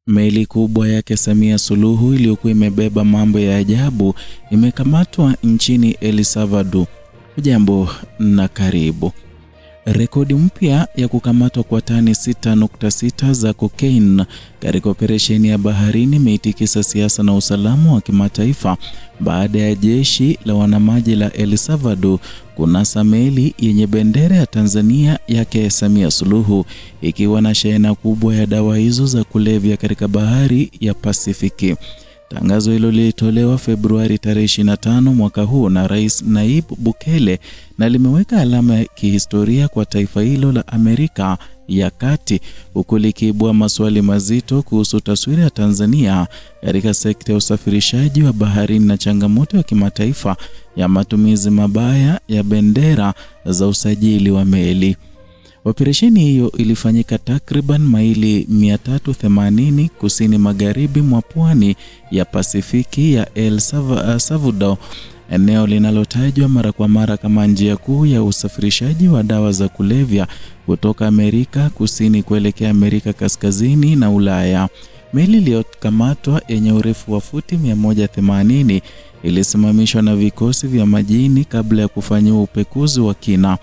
Meli kubwa yake Samia Suluhu iliyokuwa imebeba mambo ya ajabu imekamatwa nchini El Salvador. Jambo na karibu. Rekodi mpya ya kukamatwa kwa tani 6.6 za cocaine katika operesheni ya baharini imeitikisa siasa na usalama wa kimataifa baada ya jeshi la wanamaji la El Salvador kunasa meli yenye bendera ya Tanzania yake Samia Suluhu ikiwa na shehena kubwa ya dawa hizo za kulevya katika bahari ya Pasifiki. Tangazo hilo lilitolewa Februari tarehe 25 mwaka huu na Rais Nayib Bukele na limeweka alama ya kihistoria kwa taifa hilo la Amerika ya Kati, huku likiibua maswali mazito kuhusu taswira ya Tanzania katika sekta ya usafirishaji wa baharini na changamoto ya kimataifa ya matumizi mabaya ya bendera za usajili wa meli. Operesheni hiyo ilifanyika takriban maili 380 kusini magharibi mwa pwani ya Pasifiki ya El Salvador, eneo linalotajwa mara kwa mara kama njia kuu ya usafirishaji wa dawa za kulevya kutoka Amerika Kusini kuelekea Amerika Kaskazini na Ulaya. Meli iliyokamatwa yenye urefu wa futi 180 ilisimamishwa na vikosi vya majini kabla ya kufanyiwa upekuzi wa kina.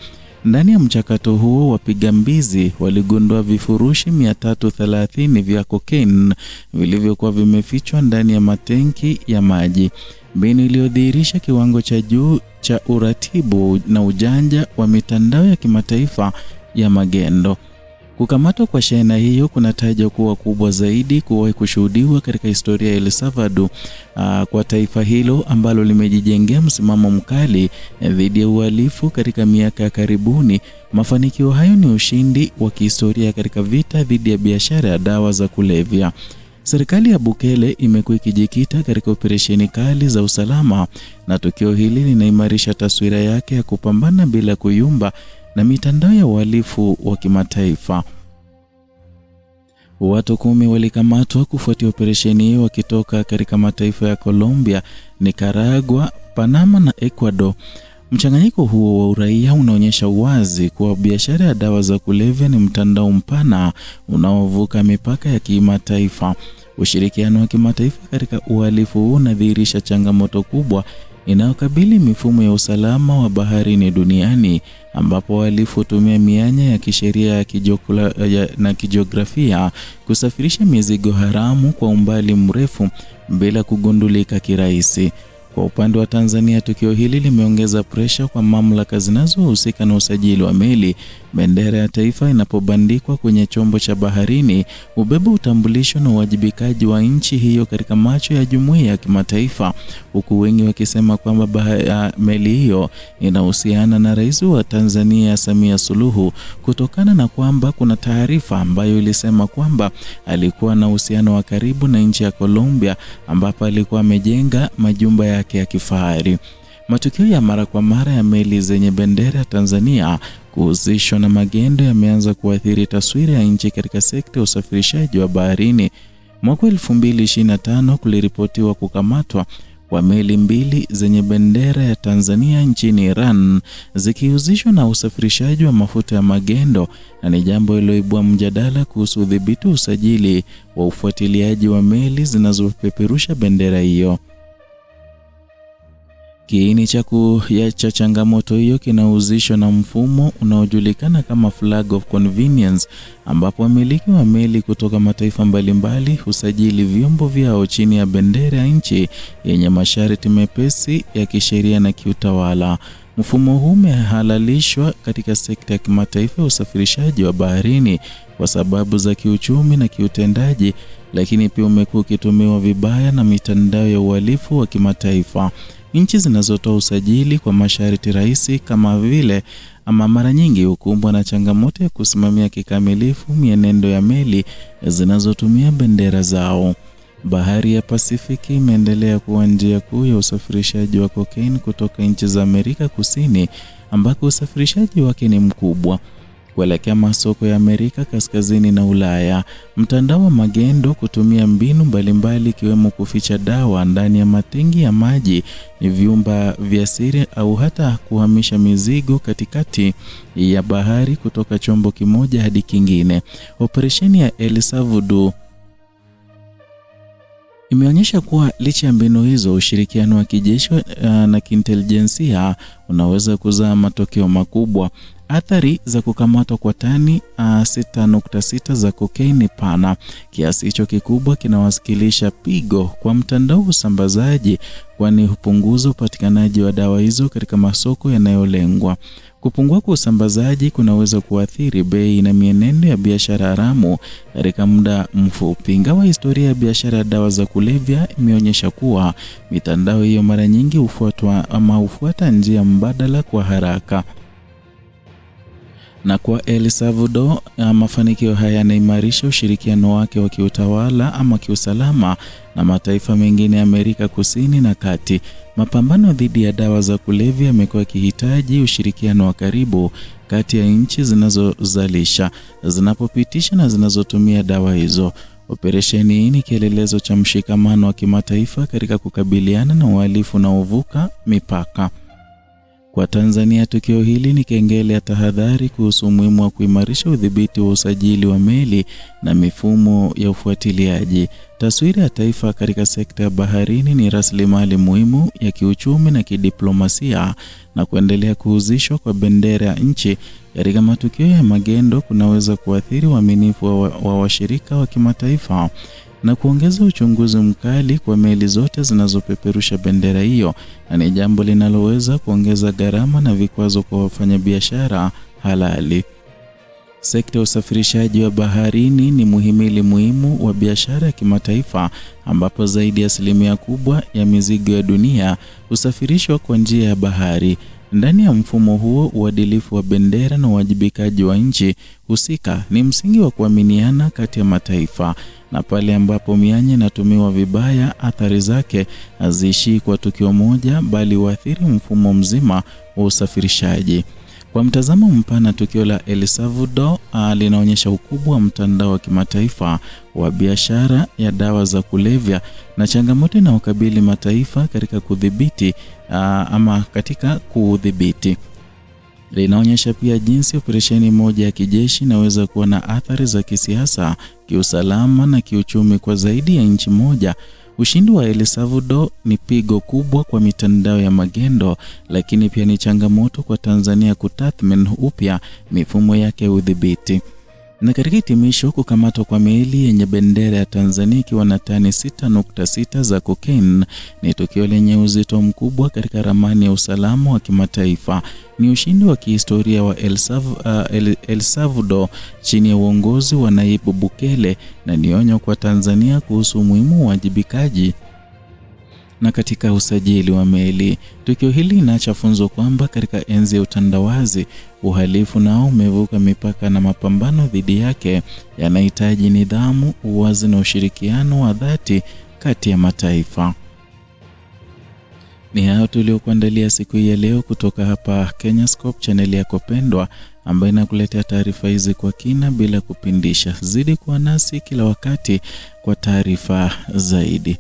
Ndani ya mchakato huo, wapiga mbizi waligundua vifurushi 330 vya cocaine vilivyokuwa vimefichwa ndani ya matenki ya maji. Mbinu iliyodhihirisha kiwango cha juu cha uratibu na ujanja wa mitandao ya kimataifa ya magendo. Kukamatwa kwa shehena hiyo kunatajwa kuwa kubwa zaidi kuwahi kushuhudiwa katika historia ya El Salvador kwa taifa hilo ambalo limejijengea msimamo mkali dhidi ya uhalifu katika miaka ya karibuni. Mafanikio hayo ni ushindi wa kihistoria katika vita dhidi ya biashara ya dawa za kulevya. Serikali ya Bukele imekuwa ikijikita katika operesheni kali za usalama, na tukio hili linaimarisha taswira yake ya kupambana bila kuyumba na mitandao ya uhalifu wa kimataifa. Watu 10 walikamatwa kufuatia operesheni hiyo wakitoka katika mataifa ya Colombia, Nicaragua, Panama na Ecuador. Mchanganyiko huo wa uraia unaonyesha wazi kuwa biashara ya dawa za kulevya ni mtandao mpana unaovuka mipaka ya kimataifa. Ushirikiano wa kimataifa katika uhalifu huu unadhihirisha changamoto kubwa inayokabili mifumo ya usalama wa baharini duniani, ambapo wahalifu hutumia mianya ya kisheria na kijiografia kusafirisha mizigo haramu kwa umbali mrefu bila kugundulika kirahisi. Kwa upande wa Tanzania, tukio hili limeongeza presha kwa mamlaka zinazohusika na usajili wa meli. Bendera ya taifa inapobandikwa kwenye chombo cha baharini hubeba utambulisho na uwajibikaji wa nchi hiyo katika macho ya jumuiya ya kimataifa, huku wengi wakisema kwamba meli hiyo inahusiana na Rais wa Tanzania Samia Suluhu, kutokana na kwamba kuna taarifa ambayo ilisema kwamba alikuwa na uhusiano wa karibu na nchi ya Colombia ambapo alikuwa amejenga majumba yake ya kifahari. Matukio ya mara kwa mara ya meli zenye bendera ya Tanzania kuhusishwa na magendo yameanza kuathiri taswira ya nchi katika sekta ya usafirishaji wa baharini. Mwaka 2025 kuliripotiwa kukamatwa kwa meli 2 zenye bendera ya Tanzania nchini Iran zikihusishwa na usafirishaji wa mafuta ya magendo, na ni jambo liloibua mjadala kuhusu udhibiti usajili wa ufuatiliaji wa meli zinazopeperusha bendera hiyo. Kiini cha changamoto hiyo kinahusishwa na mfumo unaojulikana kama flag of convenience, ambapo wamiliki wa meli kutoka mataifa mbalimbali husajili vyombo vyao chini ya bendera ya nchi yenye masharti mepesi ya kisheria na kiutawala. Mfumo huu umehalalishwa katika sekta ya kimataifa ya usafirishaji wa baharini kwa sababu za kiuchumi na kiutendaji, lakini pia umekuwa ukitumiwa vibaya na mitandao ya uhalifu wa kimataifa. Nchi zinazotoa usajili kwa masharti rahisi kama vile mara nyingi hukumbwa na changamoto ya kusimamia kikamilifu mienendo ya meli zinazotumia bendera zao. Bahari ya Pasifiki imeendelea kuwa njia kuu ya usafirishaji wa cocaine kutoka nchi za Amerika Kusini, ambako usafirishaji wake ni mkubwa, kuelekea masoko ya Amerika Kaskazini na Ulaya. Mtandao wa magendo kutumia mbinu mbalimbali ikiwemo kuficha dawa ndani ya matengi ya maji, ni vyumba vya siri, au hata kuhamisha mizigo katikati ya bahari kutoka chombo kimoja hadi kingine. Operesheni ya El Salvador imeonyesha kuwa licha ya mbinu hizo, ushirikiano wa kijeshi na kiintelijensia unaweza kuzaa matokeo makubwa. Athari za kukamatwa kwa tani 6.6 za kokaini pana. Kiasi hicho kikubwa kinawasilisha pigo kwa mtandao wa usambazaji, kwani hupunguza upatikanaji wa dawa hizo katika masoko yanayolengwa. Kupungua kwa usambazaji kunaweza kuathiri bei na mienendo ya biashara haramu katika muda mfupi. Ingawa historia ya biashara ya dawa za kulevya imeonyesha kuwa mitandao hiyo mara nyingi hufuata njia mbadala kwa haraka. Na kwa El Salvador, mafanikio haya yanaimarisha ushirikiano wake wa kiutawala ama kiusalama na mataifa mengine ya Amerika Kusini na Kati. Mapambano dhidi ya dawa za kulevya yamekuwa yakihitaji ushirikiano wa karibu kati ya nchi zinazozalisha, zinapopitisha na zinazotumia dawa hizo. Operesheni hii ni kielelezo cha mshikamano wa kimataifa katika kukabiliana na uhalifu unaovuka mipaka. Kwa Tanzania, tukio hili ni kengele ya tahadhari kuhusu umuhimu wa kuimarisha udhibiti wa usajili wa meli na mifumo ya ufuatiliaji. Taswira ya taifa katika sekta ya baharini ni rasilimali muhimu ya kiuchumi na kidiplomasia, na kuendelea kuhusishwa kwa bendera ya nchi katika matukio ya magendo kunaweza kuathiri uaminifu wa washirika wa kimataifa na kuongeza uchunguzi mkali kwa meli zote zinazopeperusha bendera hiyo, na ni jambo linaloweza kuongeza gharama na vikwazo kwa wafanyabiashara halali. Sekta ya usafirishaji wa baharini ni muhimili muhimu wa biashara ya kimataifa, ambapo zaidi ya asilimia kubwa ya mizigo ya dunia husafirishwa kwa njia ya bahari. Ndani ya mfumo huo, uadilifu wa bendera na uwajibikaji wa nchi husika ni msingi wa kuaminiana kati ya mataifa, na pale ambapo mianya inatumiwa vibaya, athari zake haziishii kwa tukio moja bali huathiri mfumo mzima wa usafirishaji. Kwa mtazamo mpana, tukio la El Salvador linaonyesha ukubwa wa mtandao wa kimataifa wa biashara ya dawa za kulevya na changamoto inayokabili mataifa katika kudhibiti. Linaonyesha pia jinsi operesheni moja ya kijeshi inaweza kuwa na athari za kisiasa, kiusalama na kiuchumi kwa zaidi ya nchi moja. Ushindi wa El Salvador ni pigo kubwa kwa mitandao ya magendo, lakini pia ni changamoto kwa Tanzania kutathmini upya mifumo yake ya udhibiti. Na katika hitimisho, kukamatwa kwa meli yenye bendera ya Tanzania ikiwa na tani 6.6 za cocaine ni tukio lenye uzito mkubwa katika ramani ya usalama wa kimataifa. Ni ushindi wa kihistoria wa El Salvador chini ya uongozi wa Naibu Bukele, na ni onyo kwa Tanzania kuhusu umuhimu wa uwajibikaji na katika usajili wa meli. Tukio hili linaacha funzo kwamba katika enzi ya utandawazi, uhalifu nao umevuka mipaka, na mapambano dhidi yake yanahitaji nidhamu, uwazi na ushirikiano wa dhati kati ya mataifa. Ni hayo tuliokuandalia siku hii ya leo kutoka hapa Kenyascope, channel yako pendwa ambayo inakuletea taarifa hizi kwa kina bila kupindisha. Zidi kuwa nasi kila wakati kwa taarifa zaidi.